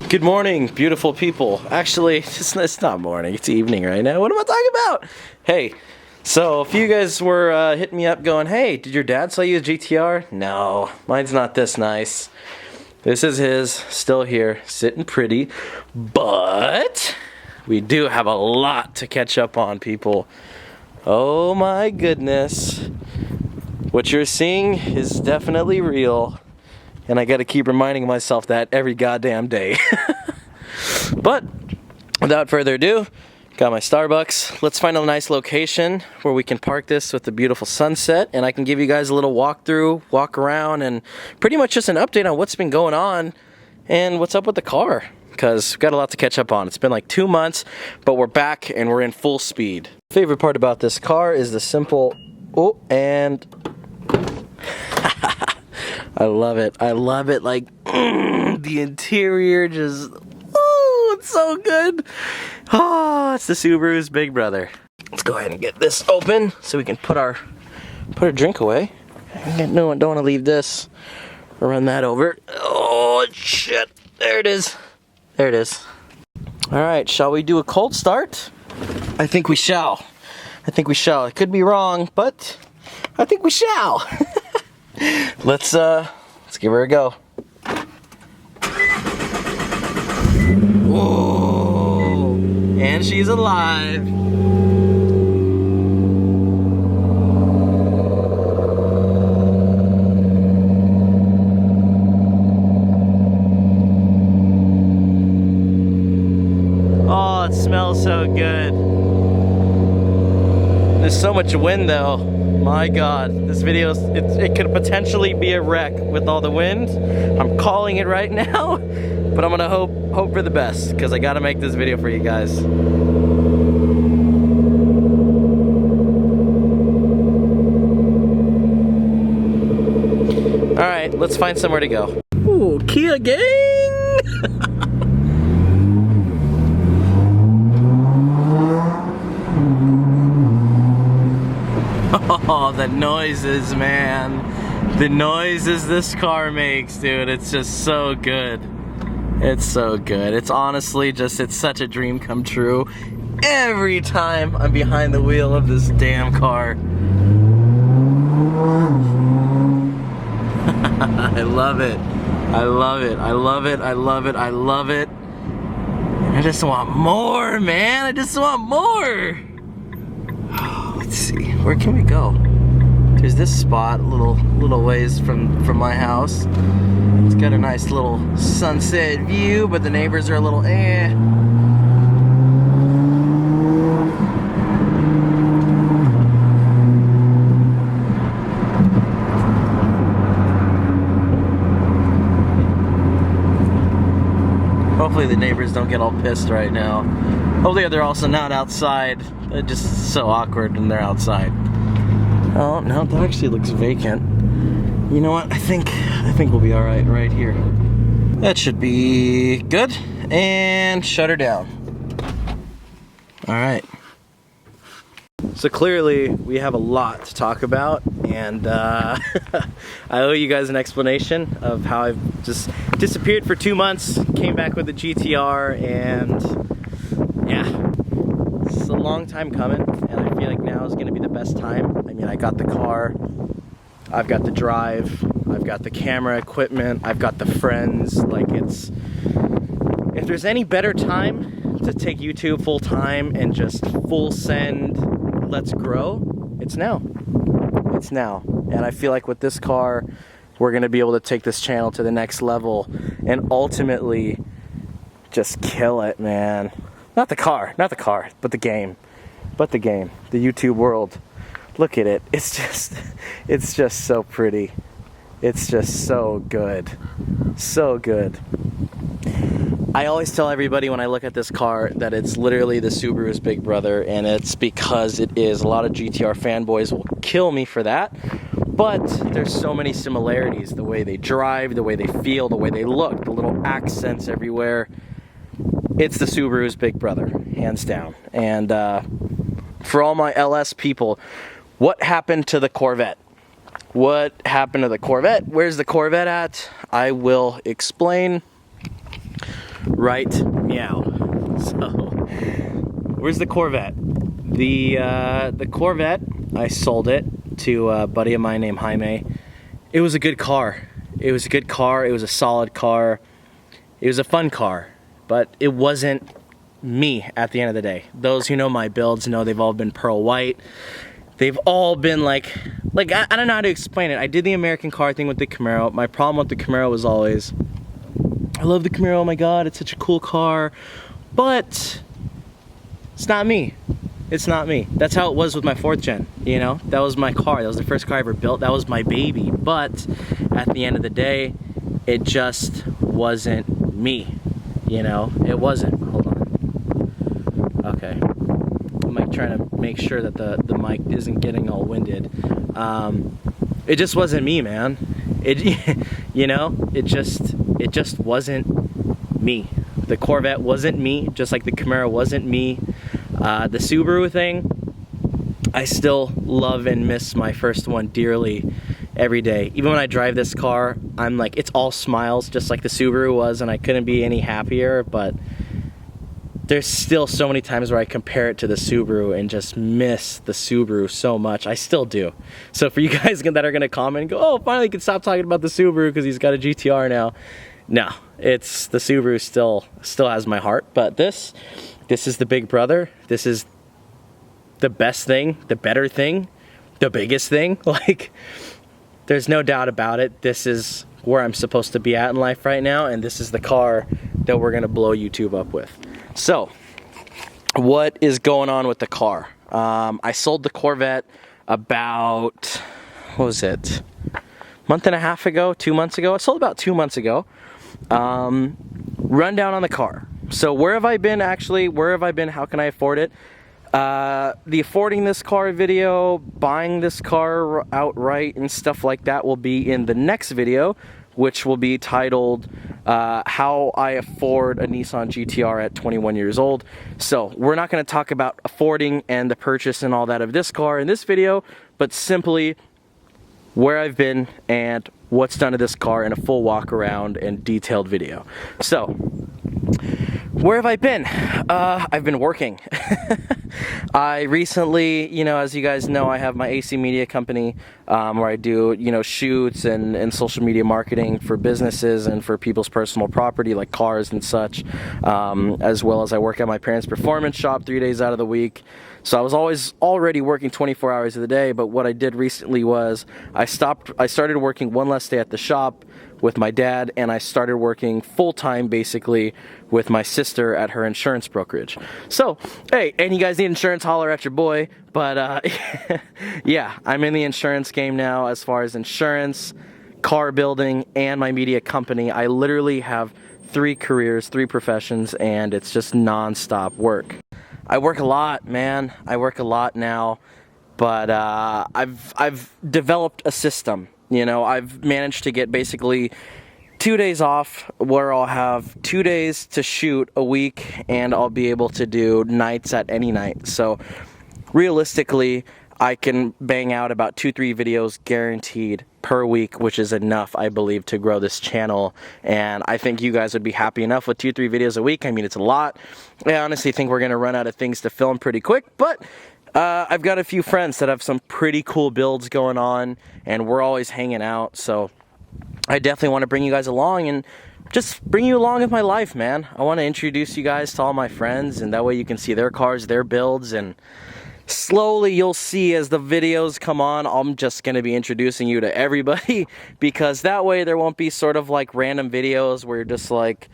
Good morning, beautiful people. Actually, it's not morning, it's evening right now. What am I talking about? Hey, so if you guys were hitting me up going, hey, did your dad sell you a GTR? No, mine's not this nice. This is his, still here, sitting pretty. But we do have a lot to catch up on, people. Oh my goodness. What you're seeing is definitely real. And I gotta keep reminding myself that every goddamn day. But without further ado, got my Starbucks. Let's find a nice location where we can park this with the beautiful sunset, and I can give you guys a little walkthrough, walk around, and pretty much just an update on what's been going on and what's up with the car, because we've got a lot to catch up on. It's been like 2 months, but we're back and we're in full speed. Favorite part about this car is the simple, and I love it. I love it. Like, the interior just, it's so good. Oh, it's the Subaru's big brother. Let's go ahead and get this open so we can put our drink away. No one, don't want to leave this. Run that over. Oh, shit. There it is. There it is. All right, shall we do a cold start? I think we shall. I think we shall. I could be wrong, but I think we shall. Let's give her a go. Whoa! And she's alive. Oh, it smells so good. There's so much wind though. My God, this video, it could potentially be a wreck with all the wind. I'm calling it right now, but I'm gonna hope for the best, because I gotta make this video for you guys. All right, let's find somewhere to go. Ooh, Kia gang! Oh, the noises, man. The noises this car makes, dude. It's just so good. It's so good. It's honestly just, it's such a dream come true every time I'm behind the wheel of this damn car. I love it. I love it. I love it. I love it. I love it. And I just want more, man. I just want more. Let's see, where can we go? There's this spot, a little ways from my house. It's got a nice little sunset view, but the neighbors are a little eh. Hopefully the neighbors don't get all pissed right now. Hopefully they're also not outside. It's just so awkward when they're outside. Oh, no, that actually looks vacant. You know what? I think we'll be all right here. That should be good. And shut her down. All right. So clearly we have a lot to talk about, and I owe you guys an explanation of how I've just disappeared for 2 months, came back with the GTR, and yeah. It's a long time coming, and I feel like now is going to be the best time. I mean, I got the car, I've got the drive, I've got the camera equipment, I've got the friends. Like, it's, if there's any better time to take YouTube full time and just full send, let's grow, it's now. It's now. And I feel like with this car, we're going to be able to take this channel to the next level and ultimately just kill it, man. Not the car, but the game. But the game, the YouTube world. Look at it. It's just so pretty. It's just so good. So good. I always tell everybody when I look at this car that it's literally the Subaru's big brother, and it's because it is. A lot of GTR fanboys will kill me for that, but there's so many similarities. The way they drive, the way they feel, the way they look, the little accents everywhere. It's the Subaru's big brother, hands down. And for all my LS people, what happened to the Corvette? What happened to the Corvette? Where's the Corvette at? I will explain right meow. So, where's the Corvette? The Corvette, I sold it to a buddy of mine named Jaime. It was a good car. It was a good car. It was a solid car. It was a fun car, but it wasn't me at the end of the day. Those who know my builds know they've all been pearl white. They've all been like I don't know how to explain it. I did the American car thing with the Camaro. My problem with the Camaro was always, I love the Camaro, oh my god, it's such a cool car, but it's not me. It's not me. That's how it was with my 4th gen, you know? That was my car. That was the first car I ever built. That was my baby. But at the end of the day, it just wasn't me, you know? It wasn't. Hold on. Okay. I'm like trying to make sure that the mic isn't getting all winded. It just wasn't me, man. It, you know, it just wasn't me. The Corvette wasn't me, just like the Camaro wasn't me. The Subaru thing, I still love and miss my first one dearly every day. Even when I drive this car, I'm like, it's all smiles, just like the Subaru was, and I couldn't be any happier, but there's still so many times where I compare it to the Subaru and just miss the Subaru so much. I still do. So for you guys that are gonna comment and go, oh, finally you can stop talking about the Subaru because he's got a GTR now. No, it's the Subaru still has my heart, but this is the big brother. This is the best thing, the better thing, the biggest thing. Like, there's no doubt about it. This is where I'm supposed to be at in life right now, and this is the car that we're gonna blow YouTube up with. So, what is going on with the car? I sold the Corvette about, what was it? Month and a half ago, 2 months ago? I sold about 2 months ago. Rundown on the car. So where have I been actually? Where have I been? How can I afford it? The affording this car video, buying this car outright and stuff like that will be in the next video, which will be titled How I Afford a Nissan GTR at 21 years old. So we're not going to talk about affording and the purchase and all that of this car in this video, but simply where I've been and what's done to this car in a full walk around and detailed video. So, where have I been? I've been working. I recently, you know, as you guys know, I have my AC media company where I do, you know, shoots and social media marketing for businesses and for people's personal property like cars and such, as well as I work at my parents' performance shop 3 days out of the week. So I was already working 24 hours of the day, but what I did recently was I started working one less day at the shop with my dad, and I started working full-time basically with my sister at her insurance brokerage. So, hey, and you guys need insurance, holler at your boy. But yeah, I'm in the insurance game now as far as insurance, car building, and my media company. I literally have 3 careers, 3 professions, and it's just non-stop work. I work a lot, man. I work a lot now, but I've developed a system. You know, I've managed to get basically 2 days off where I'll have 2 days to shoot a week, and I'll be able to do nights at any night. So realistically, I can bang out about 2-3 videos guaranteed per week, which is enough, I believe, to grow this channel. And I think you guys would be happy enough with 2-3 videos a week. I mean, it's a lot. I honestly think we're gonna run out of things to film pretty quick, but I've got a few friends that have some pretty cool builds going on, and we're always hanging out. So I definitely want to bring you guys along and just bring you along with my life, man. I want to introduce you guys to all my friends, and that way you can see their cars, their builds, and slowly you'll see as the videos come on, I'm just going to be introducing you to everybody, because that way there won't be sort of like random videos where you're just like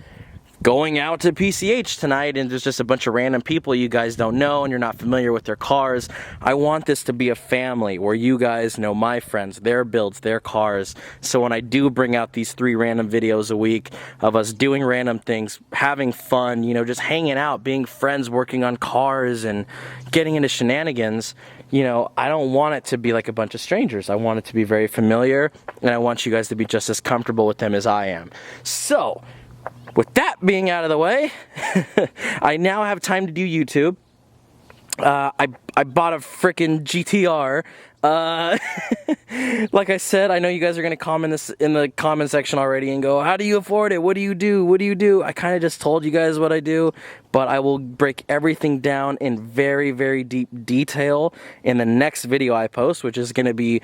going out to PCH tonight and there's just a bunch of random people you guys don't know and you're not familiar with their cars. I want this to be a family where you guys know my friends, their builds, their cars. So when I do bring out these 3 random videos a week of us doing random things, having fun, you know, just hanging out, being friends, working on cars and getting into shenanigans, you know, I don't want it to be like a bunch of strangers. I want it to be very familiar, and I want you guys to be just as comfortable with them as I am. So with that being out of the way, I now have time to do YouTube. I bought a freaking GTR. Like I said, I know you guys are gonna comment this in the comment section already and go, how do you afford it? What do you do? What do you do? I kind of just told you guys what I do, but I will break everything down in very, very deep detail in the next video I post, which is gonna be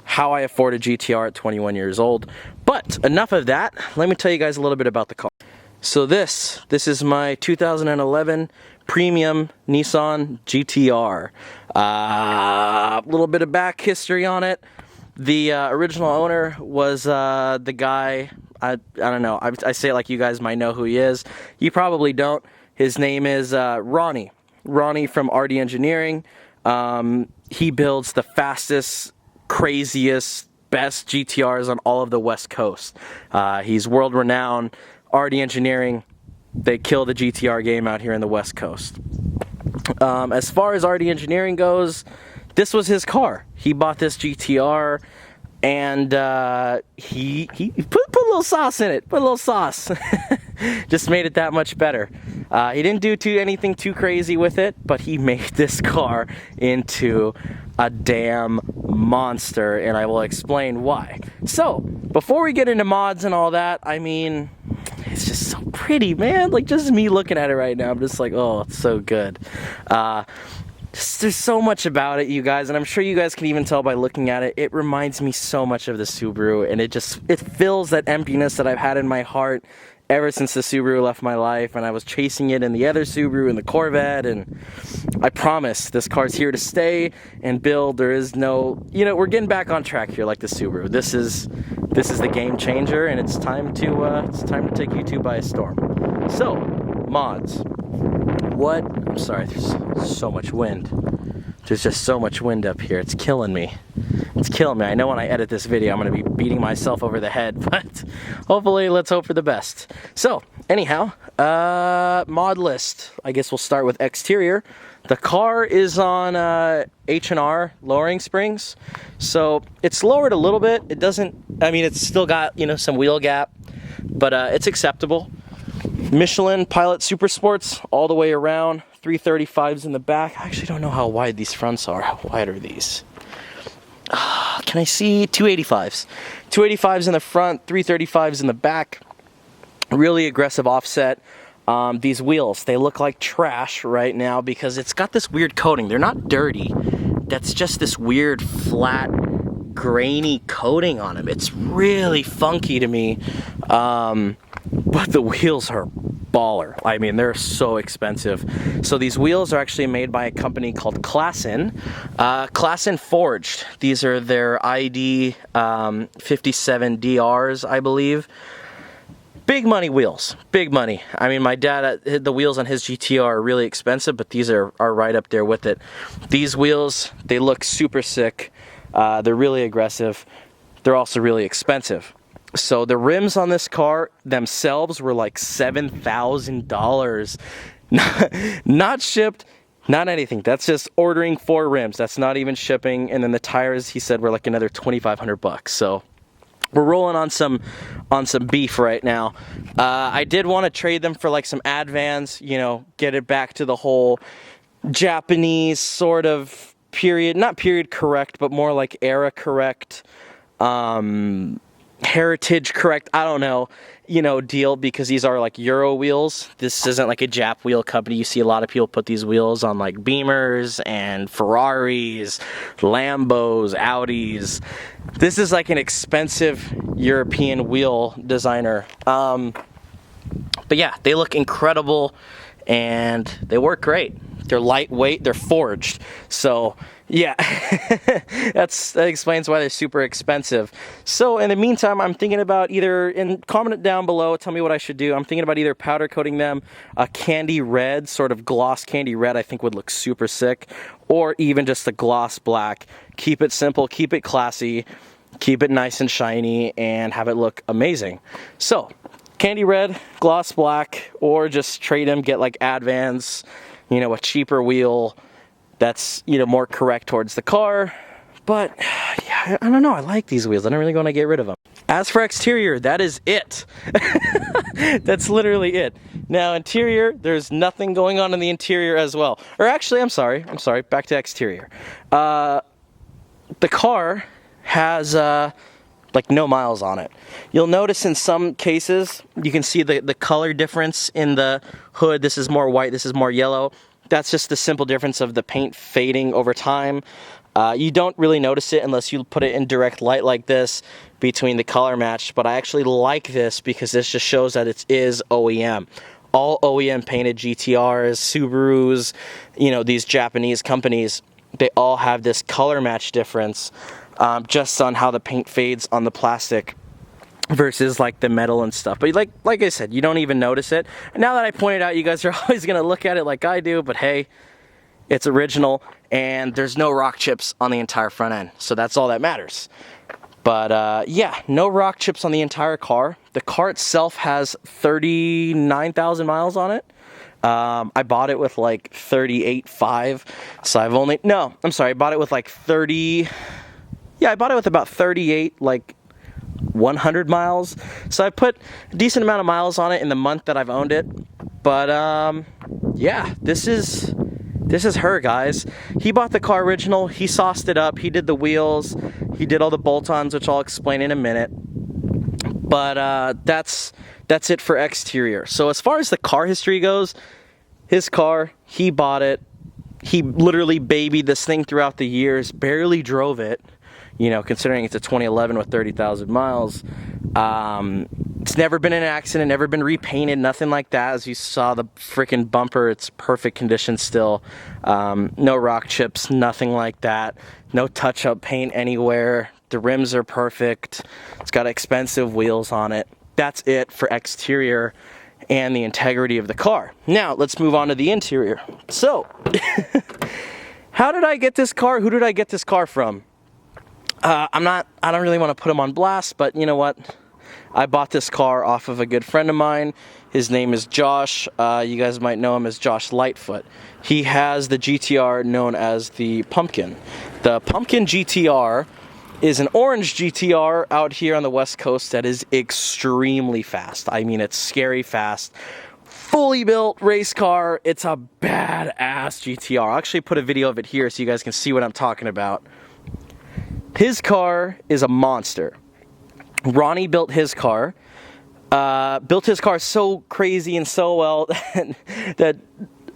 how I afford a GTR at 21 years old. But enough of that. Let me tell you guys a little bit about the car. So this is my 2011 premium Nissan GTR. A little bit of back history on it. The original owner was the guy, I don't know, I say it like you guys might know who he is. You probably don't. His name is Ronnie. Ronnie from RD Engineering. He builds the fastest, craziest, best GTRs on all of the West Coast. He's world renowned. RD Engineering, they kill the GTR game out here in the West Coast. As far as RD Engineering goes, this was his car. He bought this GTR, and he put a little sauce in it. Put a little sauce. Just made it that much better. He didn't do anything too crazy with it, but he made this car into a damn monster, and I will explain why. So, before we get into mods and all that, I mean, it's just so pretty, man. Like, just me looking at it right now, I'm just like, oh, it's so good. There's so much about it, you guys, and I'm sure you guys can even tell by looking at it. It reminds me so much of the Subaru, and it fills that emptiness that I've had in my heart ever since the Subaru left my life, and I was chasing it in the other Subaru and the Corvette, and I promise this car's here to stay and build. There is no, you know, we're getting back on track here like the Subaru. This is the game changer, and it's time to take YouTube by storm. So, mods. I'm sorry, there's so much wind. There's just so much wind up here. It's killing me. It's killing me. I know when I edit this video, I'm going to be beating myself over the head, but hopefully, let's hope for the best. So, anyhow, mod list. I guess we'll start with exterior. The car is on H&R lowering springs, so it's lowered a little bit. It doesn't, I mean, it's still got, you know, some wheel gap, but it's acceptable. Michelin Pilot Super Sports all the way around, 335s in the back. I actually don't know how wide these fronts are. How wide are these? Can I see 285s? 285s in the front, 335s in the back. Really aggressive offset. These wheels, they look like trash right now because it's got this weird coating. They're not dirty. That's just this weird flat, grainy coating on them. It's really funky to me. But the wheels are baller. I mean, they're so expensive. So these wheels are actually made by a company called Klassen. Klassen Forged. These are their ID 57 DRs, I believe. Big money wheels. Big money. I mean, my dad, the wheels on his GTR are really expensive, but these are right up there with it. These wheels, they look super sick. They're really aggressive. They're also really expensive. So the rims on this car themselves were like $7,000. Not shipped, not anything. That's just ordering 4 rims. That's not even shipping. And then the tires, he said, were like another $2,500. So we're rolling on some beef right now. I did want to trade them for like some Advans, you know, get it back to the whole Japanese sort of period, not period correct, but more like era correct, heritage correct, I don't know, you know, deal, because these are like Euro wheels. This isn't like a Jap wheel company. You see a lot of people put these wheels on like Beamers and Ferraris, Lambos, Audis. This is like an expensive European wheel designer. But yeah, they look incredible and they work great. They're lightweight, they're forged. So yeah, that explains why they're super expensive. So in the meantime, I'm thinking about either, and comment it down below, tell me what I should do. I'm thinking about either powder coating them a candy red, sort of gloss candy red, I think would look super sick, or even just a gloss black. Keep it simple, keep it classy, keep it nice and shiny, and have it look amazing. So, candy red, gloss black, or just trade them, get like Advans, you know, a cheaper wheel that's, you know, more correct towards the car. But yeah, I don't know, I like these wheels. I don't really want to get rid of them. As for exterior, that is it. That's literally it. Now interior, there's nothing going on in the interior as well. Or actually, I'm sorry, back to exterior. The car has like no miles on it. You'll notice in some cases, you can see the color difference in the hood. This is more white, this is more yellow. That's just the simple difference of the paint fading over time. You don't really notice it unless you put it in direct light like this between the color match, but I actually like this because this just shows that it is OEM. All OEM painted GTRs, Subarus, you know, these Japanese companies, they all have this color match difference just on how the paint fades on the plastic versus like the metal and stuff. But like I said, you don't even notice it. And now that I pointed out, you guys are always gonna look at it like I do, but hey, it's original and there's no rock chips on the entire front end. So that's all that matters. But yeah, no rock chips on the entire car. The car itself has 39,000 miles on it. I bought it with like 38.5. So I've only, no, I'm sorry, I bought it with like 30, yeah, I bought it with about 38, like 100 miles. So I put a decent amount of miles on it in the month that I've owned it. But yeah, this is her, guys. He bought the car original, he sauced it up, he did the wheels, he did all the bolt-ons, which I'll explain in a minute. But that's it for exterior. So as far as the car history goes, his car, he bought it, he literally babied this thing throughout the years, barely drove it, you know, considering it's a 2011 with 30,000 miles. It's never been in an accident, never been repainted, nothing like that. As you saw, the freaking bumper, it's perfect condition still. No rock chips, nothing like that. No touch-up paint anywhere. The rims are perfect. It's got expensive wheels on it. That's it for exterior and the integrity of the car. Now, let's move on to the interior. So, how did I get this car? Who did I get this car from? I don't really want to put him on blast, but you know what? I bought this car off of a good friend of mine. His name is Josh. You guys might know him as Josh Lightfoot. He has the GTR known as the Pumpkin. The Pumpkin GTR is an orange GTR out here on the West Coast that is extremely fast. I mean, it's scary fast. Fully built race car. It's a badass GTR. I'll actually put a video of it here so you guys can see what I'm talking about. His car is a monster. Ronnie built his car. Built his car so crazy and so well that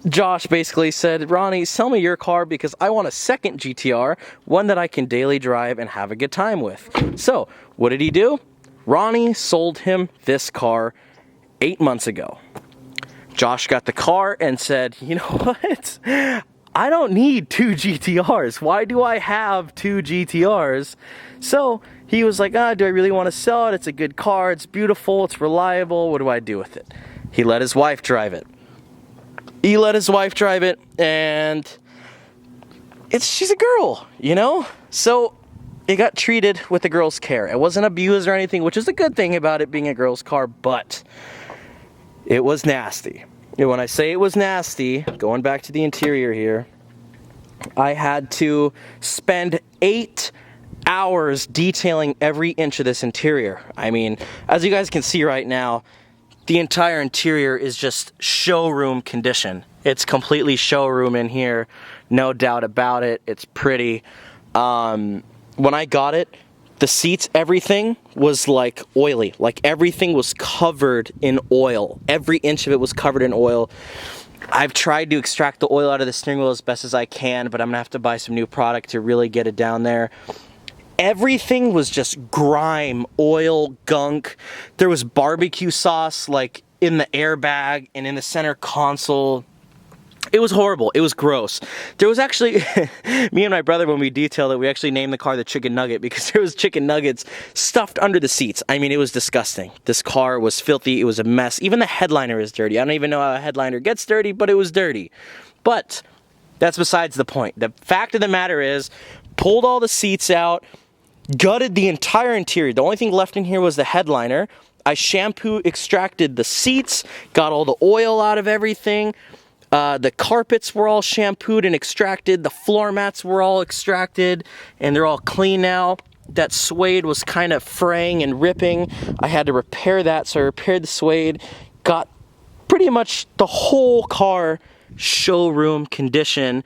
Josh basically said, Ronnie, sell me your car because I want a second GTR, one that I can daily drive and have a good time with. So, what did he do? Ronnie sold him this car 8 months ago. Josh got the car and said, you know what? I don't need 2 GTRs. Why do I have 2 GTRs? So he was like, do I really want to sell it? It's a good car. It's beautiful. It's reliable. What do I do with it? He let his wife drive it. And she's a girl, you know? So it got treated with the girl's care. It wasn't abused or anything, which is a good thing about it being a girl's car, but it was nasty. And when I say it was nasty, going back to the interior here, I had to spend 8 hours detailing every inch of this interior. I mean, as you guys can see right now, the entire interior is just showroom condition. It's completely showroom in here, no doubt about it. It's pretty. When I got it, the seats, everything was like oily. Like everything was covered in oil. Every inch of it was covered in oil. I've tried to extract the oil out of the steering wheel as best as I can, but I'm gonna have to buy some new product to really get it down there. Everything was just grime, oil, gunk. There was barbecue sauce like in the airbag and in the center console. It was horrible. It was gross. There was actually, me and my brother, when we detailed it, we actually named the car the Chicken Nugget because there was chicken nuggets stuffed under the seats. I mean, it was disgusting. This car was filthy. It was a mess. Even the headliner is dirty. I don't even know how a headliner gets dirty, but it was dirty. But that's besides the point. The fact of the matter is, pulled all the seats out, gutted the entire interior. The only thing left in here was the headliner. I extracted the seats, got all the oil out of everything. The carpets were all shampooed and extracted. The floor mats were all extracted, and they're all clean now. that suede was kind of fraying and ripping. I had to repair that, so I repaired the suede, got pretty much the whole car showroom condition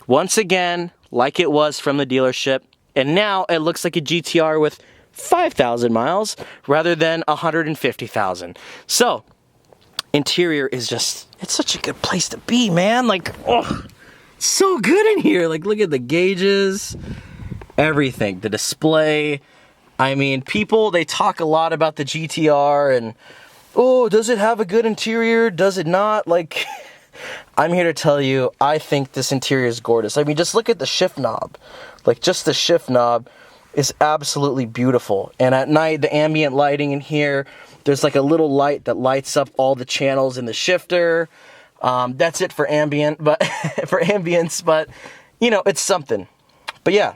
once again like it was from the dealership, and now it looks like a GTR with 5,000 miles rather than 150,000. So interior is just, it's such a good place to be, man. Like, oh, it's so good in here. Like, look at the gauges, everything, the display. I mean, people, they talk a lot about the GTR and, oh, does it have a good interior? Does it not? Like, I'm here to tell you, I think this interior is gorgeous. I mean, just look at the shift knob. Like, just the shift knob is absolutely beautiful. And at night, the ambient lighting in here, there's like a little light that lights up all the channels in the shifter. That's it for ambient, but for ambience, but you know, it's something. But yeah,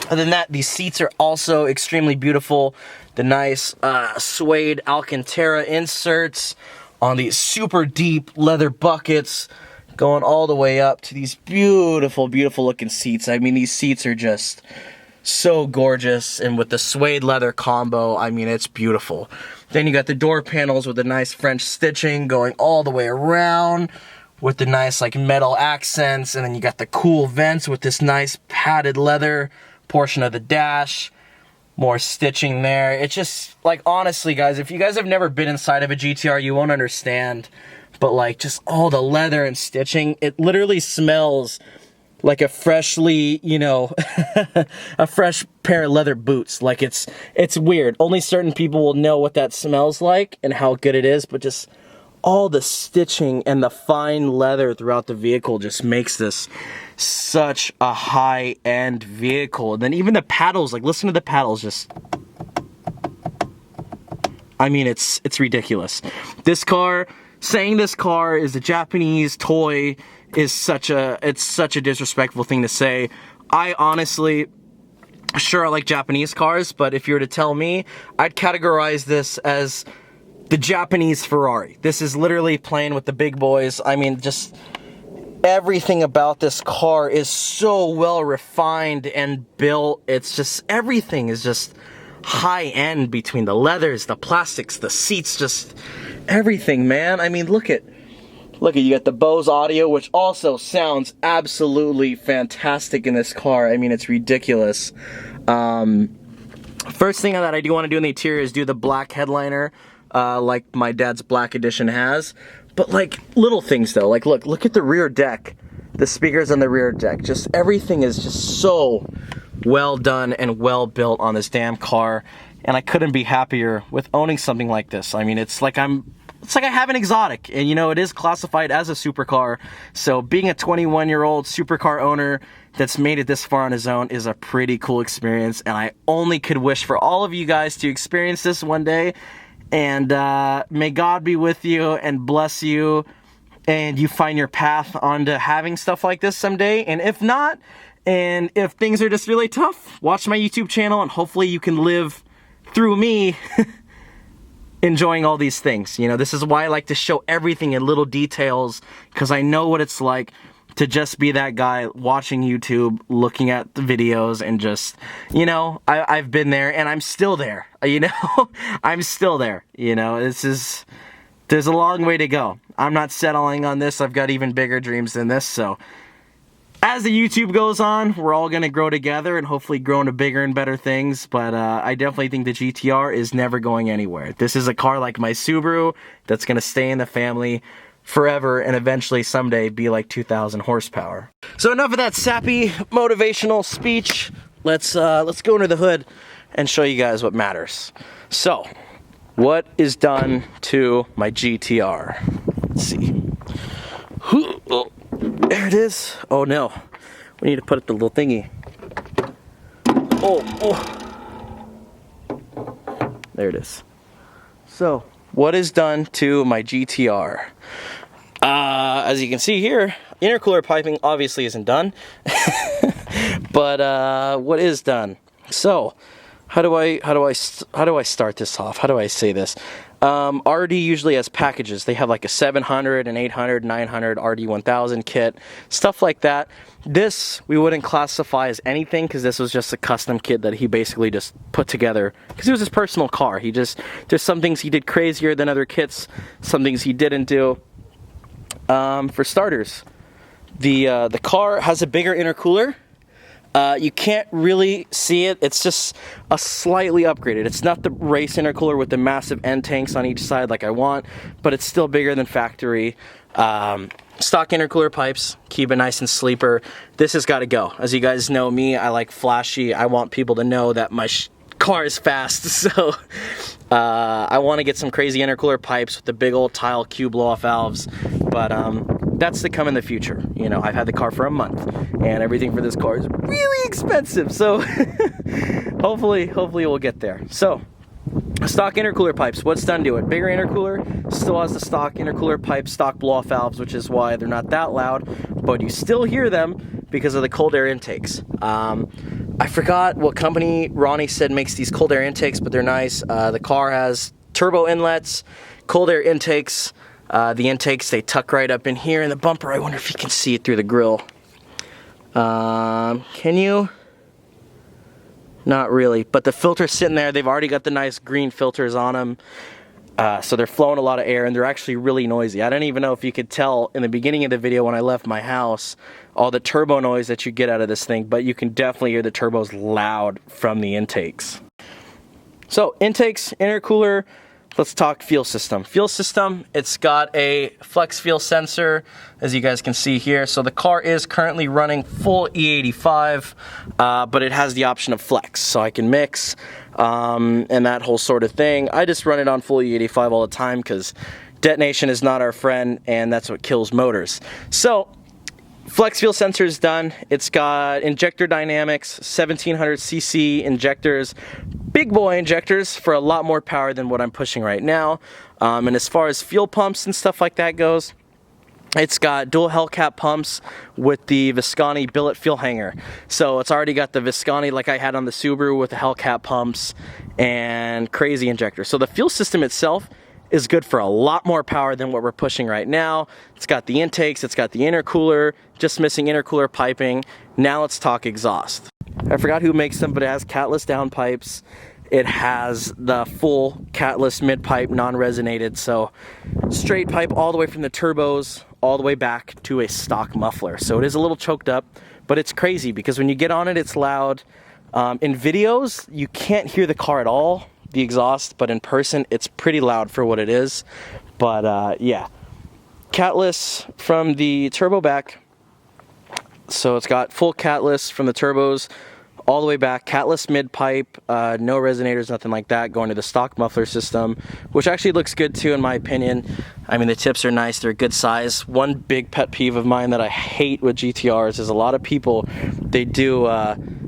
other than that, these seats are also extremely beautiful. The nice suede Alcantara inserts on these super deep leather buckets, going all the way up to these beautiful, beautiful looking seats. I mean, these seats are just so gorgeous, and with the suede leather combo, I mean, it's beautiful. Then you got the door panels with the nice French stitching going all the way around with the nice like metal accents, and then you got the cool vents with this nice padded leather portion of the dash. More stitching there. It's just, like, honestly, guys, if you guys have never been inside of a GTR, you won't understand. But, like, just all the leather and stitching, it literally smells like a freshly, you know, a fresh pair of leather boots. Like, it's weird. Only certain people will know what that smells like and how good it is, but just all the stitching and the fine leather throughout the vehicle just makes this such a high-end vehicle. And then even the paddles, like, listen to the paddles, just, I mean, it's ridiculous. This car, saying this car is a Japanese toy is such a disrespectful thing to say. I honestly, sure, I like Japanese cars, but if you were to tell me, I'd categorize this as the Japanese Ferrari. This is literally playing with the big boys. I mean, just everything about this car is so well refined and built. It's just, everything is just high end, between the leathers, the plastics, the seats, just everything, man. I mean, look at, you got the Bose audio, which also sounds absolutely fantastic in this car. I mean, it's ridiculous. First thing that I do want to do in the interior is do the black headliner, like my dad's black edition has. But like, little things though, like look at the rear deck, the speakers on the rear deck, just everything is just so well done and well built on this damn car, and I couldn't be happier with owning something like this. I mean, it's like I have an exotic, and you know, it is classified as a supercar, so being a 21-year-old supercar owner that's made it this far on his own is a pretty cool experience, and I only could wish for all of you guys to experience this one day. And may God be with you and bless you, and you find your path onto having stuff like this someday. And if not, and if things are just really tough, watch my YouTube channel, and hopefully you can live through me enjoying all these things. You know, this is why I like to show everything in little details, because I know what it's like to just be that guy watching YouTube, looking at the videos, and just, you know, I've been there, and I'm still there, you know? I'm still there, you know? There's a long way to go. I'm not settling on this. I've got even bigger dreams than this, so as the YouTube goes on, we're all gonna grow together and hopefully grow into bigger and better things, but I definitely think the GTR is never going anywhere. This is a car like my Subaru that's gonna stay in the family forever and eventually someday be like 2,000 horsepower. So enough of that sappy motivational speech. Let's go under the hood and show you guys what matters. So, what is done to my GTR? Let's see. Oh, there it is. Oh no, we need to put it the little thingy. Oh, there it is. So, what is done to my GTR? As you can see here, intercooler piping obviously isn't done, but what is done? So, how do I start this off? How do I say this? RD usually has packages. They have like a 700, an 800, 900, RD 1000 kit, stuff like that. This we wouldn't classify as anything because this was just a custom kit that he basically just put together because it was his personal car. There's some things he did crazier than other kits, some things he didn't do. For starters, the car has a bigger intercooler. You can't really see it. It's just a slightly upgraded. It's not the race intercooler with the massive end tanks on each side like I want, but it's still bigger than factory. Stock intercooler pipes, keep it nice and sleeper. This has got to go. As you guys know me, I like flashy. I want people to know that my car is fast, so I want to get some crazy intercooler pipes with the big old tile Q blow-off valves, but that's to come in the future. You know, I've had the car for a month, and everything for this car is really expensive, so hopefully we'll get there. So, stock intercooler pipes, what's done to it? Bigger intercooler, still has the stock intercooler pipes, stock blow-off valves, which is why they're not that loud, but you still hear them because of the cold air intakes. I forgot what company Ronnie said makes these cold air intakes, but they're nice. The car has turbo inlets, cold air intakes. The intakes, they tuck right up in here in the bumper. I wonder if you can see it through the grill. Can you? Not really, but the filter's sitting there. They've already got the nice green filters on them. So they're flowing a lot of air, and they're actually really noisy. I don't even know if you could tell in the beginning of the video when I left my house all the turbo noise that you get out of this thing, but you can definitely hear the turbos loud from the intakes. So intakes, intercooler, let's talk fuel system. Fuel system, it's got a flex fuel sensor, as you guys can see here. So the car is currently running full E85, but it has the option of flex, so I can mix and that whole sort of thing. I just run it on full E85 all the time because detonation is not our friend, and that's what kills motors. So flex fuel sensor is done. It's got injector dynamics, 1700cc injectors, big boy injectors for a lot more power than what I'm pushing right now. And as far as fuel pumps and stuff like that goes, it's got dual Hellcat pumps with the Visconti billet fuel hanger. So it's already got the Visconti like I had on the Subaru with the Hellcat pumps and crazy injectors. So the fuel system itself is good for a lot more power than what we're pushing right now. It's got the intakes, it's got the intercooler, just missing intercooler piping. Now let's talk exhaust. I forgot who makes them, but it has catless downpipes. It has the full catless mid-pipe, non-resonated, so straight pipe all the way from the turbos all the way back to a stock muffler. So it is a little choked up, but it's crazy because when you get on it, it's loud. In videos, you can't hear the car at all, the exhaust, but in person, it's pretty loud for what it is. But yeah, catless from the turbo back. So it's got full catless from the turbos all the way back, catless mid-pipe, no resonators, nothing like that, going to the stock muffler system, which actually looks good too in my opinion. I mean, the tips are nice, they're a good size. One big pet peeve of mine that I hate with GTRs is a lot of people, they do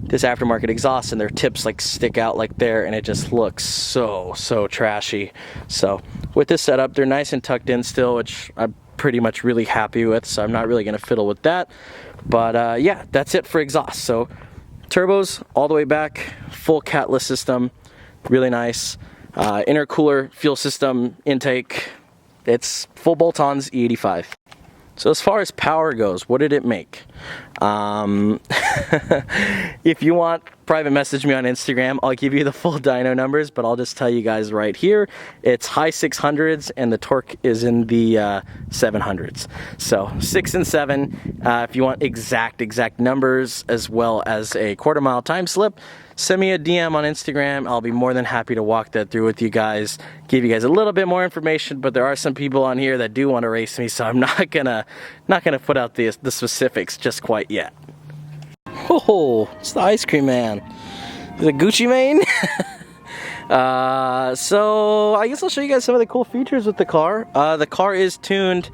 this aftermarket exhaust and their tips like stick out like there, and it just looks so trashy. So with this setup, they're nice and tucked in still, which I'm pretty much really happy with, so I'm not really going to fiddle with that. But yeah, that's it for exhaust. So turbos all the way back, full catless system, really nice. Intercooler, fuel system, intake, it's full bolt-ons, E85. So as far as power goes, what did it make? If you want, private message me on Instagram. I'll give you the full dyno numbers, but I'll just tell you guys right here. It's high 600s and the torque is in the 700s. So 6 and 7. If you want exact numbers as well as a quarter-mile time slip, send me a DM on Instagram. I'll be more than happy to walk that through with you guys, give you guys a little bit more information, but there are some people on here that do want to race me, so I'm not gonna put out the specifics just quite yet. Oh, it's the ice cream man. Is it Gucci Mane? So I guess I'll show you guys some of the cool features with the car. The car is tuned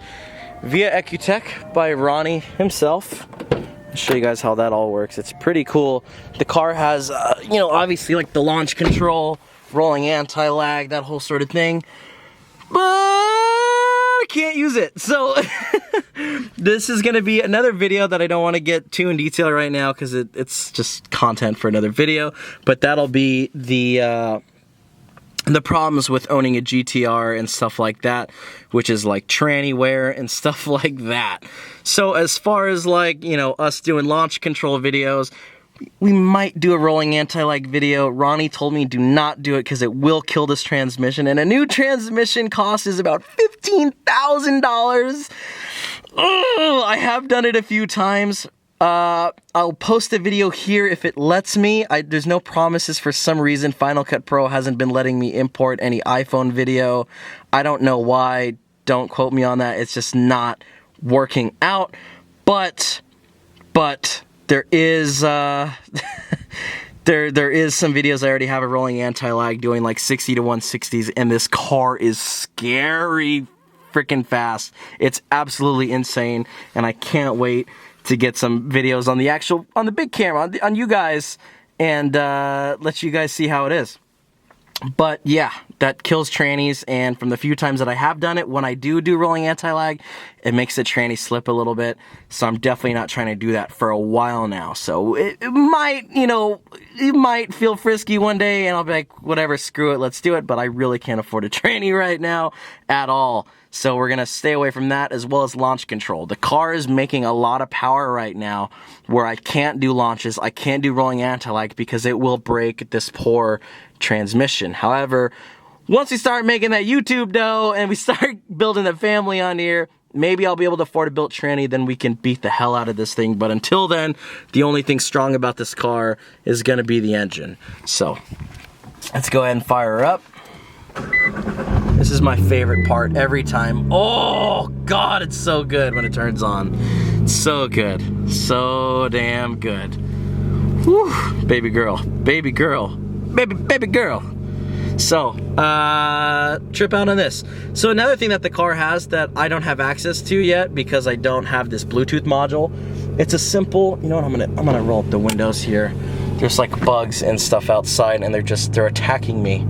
via Ecutech by Ronnie himself. I'll show you guys how that all works. It's pretty cool. The car has, you know, obviously like the launch control, rolling anti-lag, that whole sort of thing. But I can't use it. So this is going to be another video that I don't want to get too in detail right now because it's just content for another video. But that'll be the the problems with owning a GTR and stuff like that, which is like tranny wear and stuff like that. So as far as like, you know, us doing launch control videos, we might do a rolling anti-lag video. Ronnie told me do not do it because it will kill this transmission, and a new transmission cost is about $15,000. I have done it a few times. I'll post a video here if it lets me. There's no promises. For some reason, Final Cut Pro hasn't been letting me import any iPhone video. I don't know why. Don't quote me on that. It's just not working out. But there is there is some videos I already have a rolling anti-lag doing like 60 to 160s, and this car is scary freaking fast. It's absolutely insane, and I can't wait to get some videos on the big camera on you guys, and let you guys see how it is. But yeah, that kills trannies, and from the few times that I have done it, when I do rolling anti-lag, it makes the tranny slip a little bit, so I'm definitely not trying to do that for a while now. So it might, you know, it might feel frisky one day, and I'll be like, whatever, screw it, let's do it, but I really can't afford a tranny right now at all. So we're gonna stay away from that, as well as launch control. The car is making a lot of power right now where I can't do launches, I can't do rolling anti-lag because it will break this poor transmission. However, once we start making that YouTube dough and we start building a family on here, maybe I'll be able to afford a built tranny, then we can beat the hell out of this thing. But until then, the only thing strong about this car is gonna be the engine. So let's go ahead and fire her up. This is my favorite part every time. Oh God, it's so good when it turns on. So good, so damn good. Whew, baby girl, baby girl, baby girl. So, trip out on this. So another thing that the car has that I don't have access to yet because I don't have this Bluetooth module, it's a simple, you know what, I'm gonna roll up the windows here. There's like bugs and stuff outside, and they're attacking me.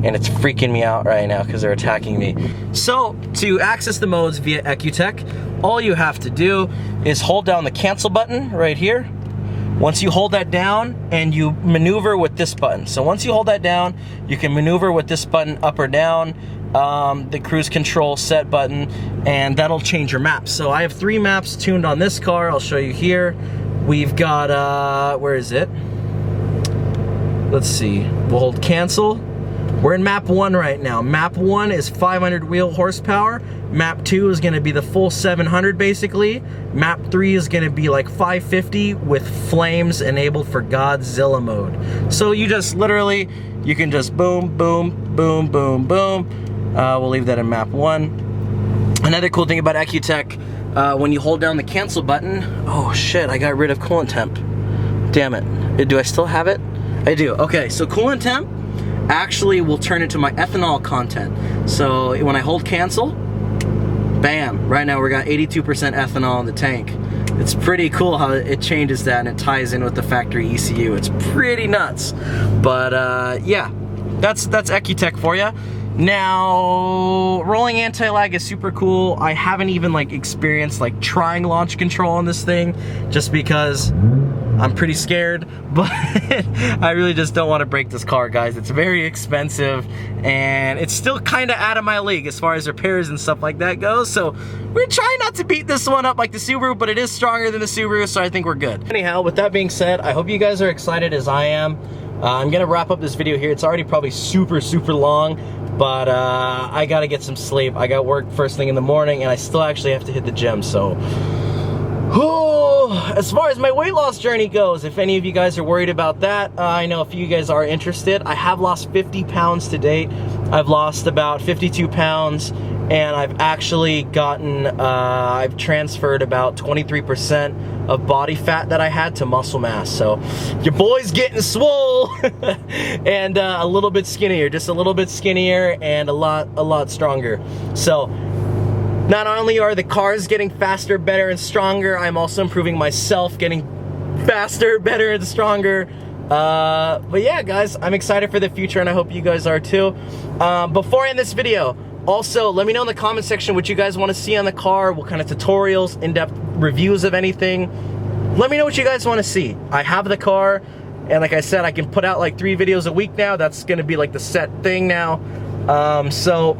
And it's freaking me out right now because they're attacking me. So, to access the modes via EcuTech, all you have to do is hold down the cancel button right here. Once you hold that down, and you maneuver with this button. So once you hold that down, you can maneuver with this button up or down, the cruise control set button, and that'll change your maps. So I have 3 maps tuned on this car. I'll show you here. We've got, where is it? Let's see, we'll hold cancel. We're in map 1 right now. Map 1 is 500 wheel horsepower. Map 2 is gonna be the full 700 basically. Map 3 is gonna be like 550 with flames enabled for Godzilla mode. So you just literally, you can just boom, boom, boom, boom, boom. We'll leave that in map 1. Another cool thing about EcuTech, when you hold down the cancel button, oh shit, I got rid of coolant temp. Damn it, do I still have it? I do, okay, so coolant temp actually will turn into my ethanol content. So when I hold cancel, bam, right now we got 82% ethanol in the tank. It's pretty cool how it changes that and it ties in with the factory ECU. It's pretty nuts. But yeah, that's EcuTech for you. Now, rolling anti-lag is super cool. I haven't even like experienced like trying launch control on this thing just because I'm pretty scared, but I really just don't want to break this car, guys. It's very expensive, and it's still kind of out of my league as far as repairs and stuff like that goes, so we're trying not to beat this one up like the Subaru, but it is stronger than the Subaru, so I think we're good. Anyhow, with that being said, I hope you guys are excited as I am. I'm gonna wrap up this video here. It's already probably super long, but I gotta get some sleep. I got work first thing in the morning, and I still actually have to hit the gym, so as far as my weight loss journey goes, if any of you guys are worried about that, I know a few of you guys are interested. I have lost 50 pounds to date. I've lost about 52 pounds, and I've actually gotten, I've transferred about 23% of body fat that I had to muscle mass. So your boy's getting swole and a little bit skinnier, just a little bit skinnier and a lot stronger. So not only are the cars getting faster, better, and stronger, I'm also improving myself, getting faster, better, and stronger. But yeah, guys, I'm excited for the future, and I hope you guys are too. Before I end this video, also, let me know in the comment section what you guys want to see on the car, what kind of tutorials, in-depth reviews of anything. Let me know what you guys want to see. I have the car. And like I said, I can put out like 3 videos a week now. That's gonna be like the set thing now. So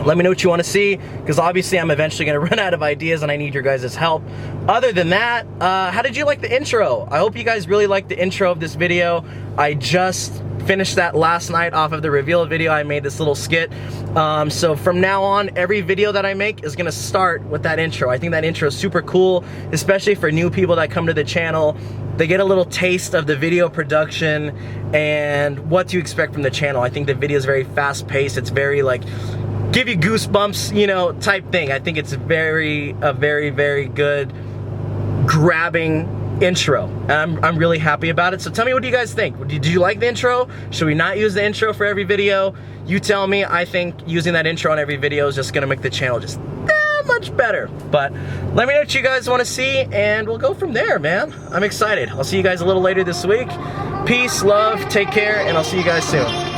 let me know what you want to see, because obviously I'm eventually going to run out of ideas and I need your guys' help. Other than that, how did you like the intro? I hope you guys really liked the intro of this video. I just finished that last night off of the reveal video. I made this little skit. So from now on, every video that I make is going to start with that intro. I think that intro is super cool, especially for new people that come to the channel. They get a little taste of the video production and what to expect from the channel. I think the video is very fast paced. It's very like, give you goosebumps, you know, type thing. I think it's a very good grabbing intro. And I'm really happy about it. So tell me, what do you guys think? Did you like the intro? Should we not use the intro for every video? You tell me. I think using that intro on every video is just gonna make the channel just that much better. But let me know what you guys want to see and we'll go from there, man. I'm excited. I'll see you guys a little later this week. Peace, love, take care, and I'll see you guys soon.